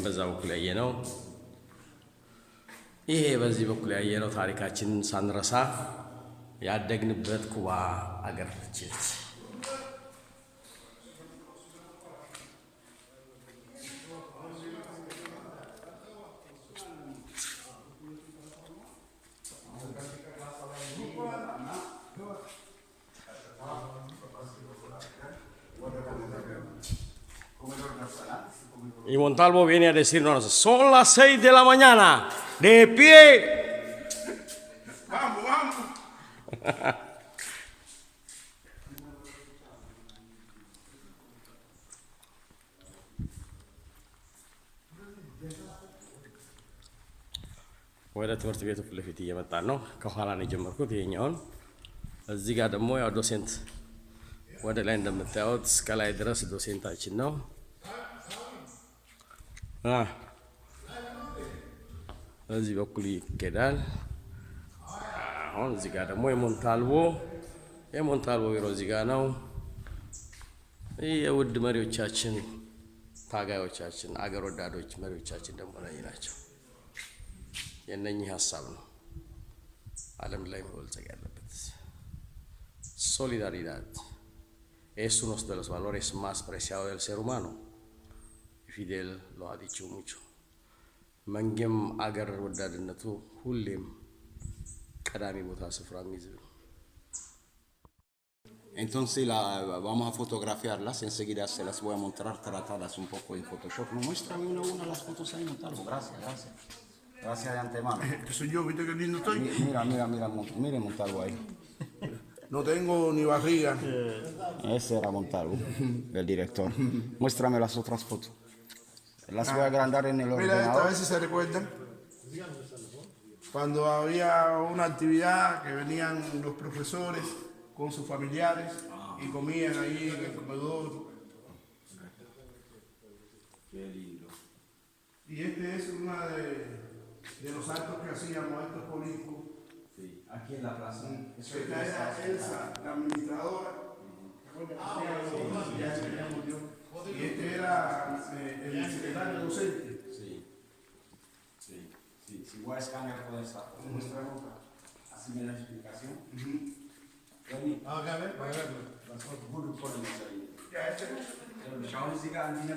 [SPEAKER 6] በዛ በኩል ያየነው ይሄ በዚህ በኩል ያየነው ታሪካችንን ሳንረሳ ያደግንበት ኩባ አገር ነች። Y Montalvo viene a decirnos, son las 6 de la mañana, de pie.
[SPEAKER 3] Vamos, vamos.
[SPEAKER 6] ወደ ትምህርት ቤቱ ፊት ለፊት እየመጣን ነው። ከኋላ ነው የጀመርኩት ይሄኛውን። እዚህ ጋር ደግሞ ያው ዶሴንት ወደ ላይ እንደምታዩት እስከ ላይ ድረስ ዶሴንታችን ነው። በዚህ በኩል ይኬዳል። አሁን እዚህ ጋር ደግሞ የሞንታልቮ ቢሮ እዚህ ጋር ነው። የውድ መሪዎቻችን፣ ታጋዮቻችን፣ አገር ወዳዶች መሪዎቻችን ደግሞ ላይ ናቸው። የነኚህ ሀሳብ ነው ዓለም ላይ መበልጸግ ያለበት። ሶሊዳሪዳድ es uno de los valores más preciados del ser humano. ፊዴል lo ha dicho mucho. መንጌም አገር ወዳድነቱ ሁሌም ቀዳሚ ቦታ ስፍራ የሚይዝ ነው።
[SPEAKER 1] Entonces vamos a fotografiarlas, enseguida se las voy a mostrar tratadas un poco en Photoshop. ¿No? Muéstrame una las fotos ahí, Montalvo. Gracias. Gracias de antemano.
[SPEAKER 3] Que soy yo, ¿viste qué lindo estoy?
[SPEAKER 1] Mire Montalvo ahí.
[SPEAKER 3] No tengo ni barriga.
[SPEAKER 1] Ese era Montalvo, el director. Muéstrame las otras fotos. Las voy a agrandar en el
[SPEAKER 3] Mira,
[SPEAKER 1] ordenador.
[SPEAKER 3] esta vez si se recuerdan. Cuando había una actividad que venían los profesores con sus familiares y comían ahí en el comedor.
[SPEAKER 1] Qué lindo.
[SPEAKER 3] Y este es uno de los actos que hacíamos, actos políticos.
[SPEAKER 1] Sí, aquí en la plaza.
[SPEAKER 3] Esta era Elsa, la administradora. Y este era el secretario docente.
[SPEAKER 1] Si voy a escanear toda esta muestra boca, así me da explicación.
[SPEAKER 3] Ya, este
[SPEAKER 1] Schauen Sie gar nicht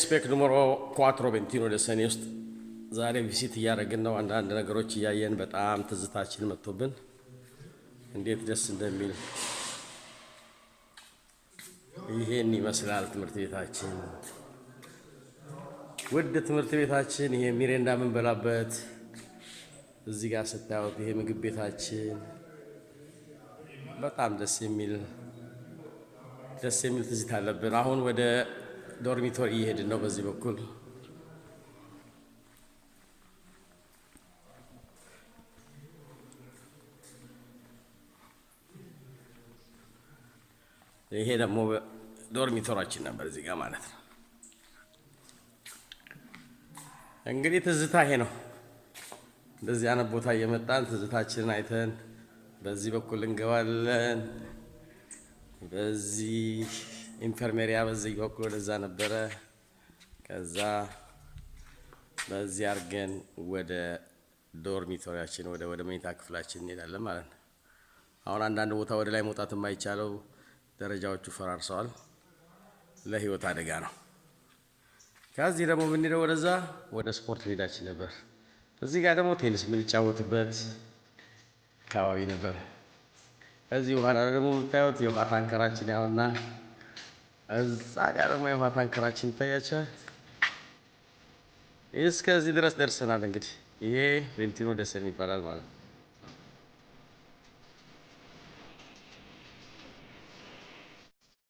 [SPEAKER 6] ስፔክ ኑሜሮ 421 ወደ ሰኔ ውስጥ ዛሬ ቪሲት እያደረግን ነው። አንዳንድ ነገሮች እያየን በጣም ትዝታችን መጥቶብን እንዴት ደስ እንደሚል ይሄን ይመስላል ትምህርት ቤታችን። ውድ ትምህርት ቤታችን ይሄ ሚሬንዳ የምንበላበት እዚህ ጋር ስታዩት ይሄ ምግብ ቤታችን በጣም ደስ የሚል ትዝታ አለብን። አሁን ወደ ዶርሚቶሪ እየሄድን ነው በዚህ በኩል። ይሄ ደግሞ ዶርሚቶራችን ነበር እዚህ ጋር ማለት ነው። እንግዲህ ትዝታ ይሄ ነው። እንደዚህ አይነት ቦታ እየመጣን ትዝታችንን አይተን በዚህ በኩል እንገባለን። በዚህ ኢንፈርሜሪያ በዚህ በኩል ወደዛ ነበረ። ከዛ በዚህ አድርገን ወደ ዶርሚቶሪያችን ወደ መኝታ ክፍላችን እንሄዳለን ማለት ነው። አሁን አንዳንድ ቦታ ወደ ላይ መውጣት የማይቻለው ደረጃዎቹ ፈራርሰዋል። ለህይወት አደጋ ነው። ከዚህ ደግሞ ብንሄደው ወደዛ ወደ ስፖርት ሜዳችን ነበር። እዚህ ጋር ደግሞ ቴኒስ የምንጫወትበት አካባቢ ነበር። እዚህ በኋላ ደግሞ የምታዩት የውሃ ታንከራችን ያውና እዛ ጋር ደግሞ የውሃ ታንከራችን ይታያችኋል። እስከዚህ ድረስ ደርሰናል። እንግዲህ ይሄ ቬንቲኖ ደሰን ይባላል ማለት ነው።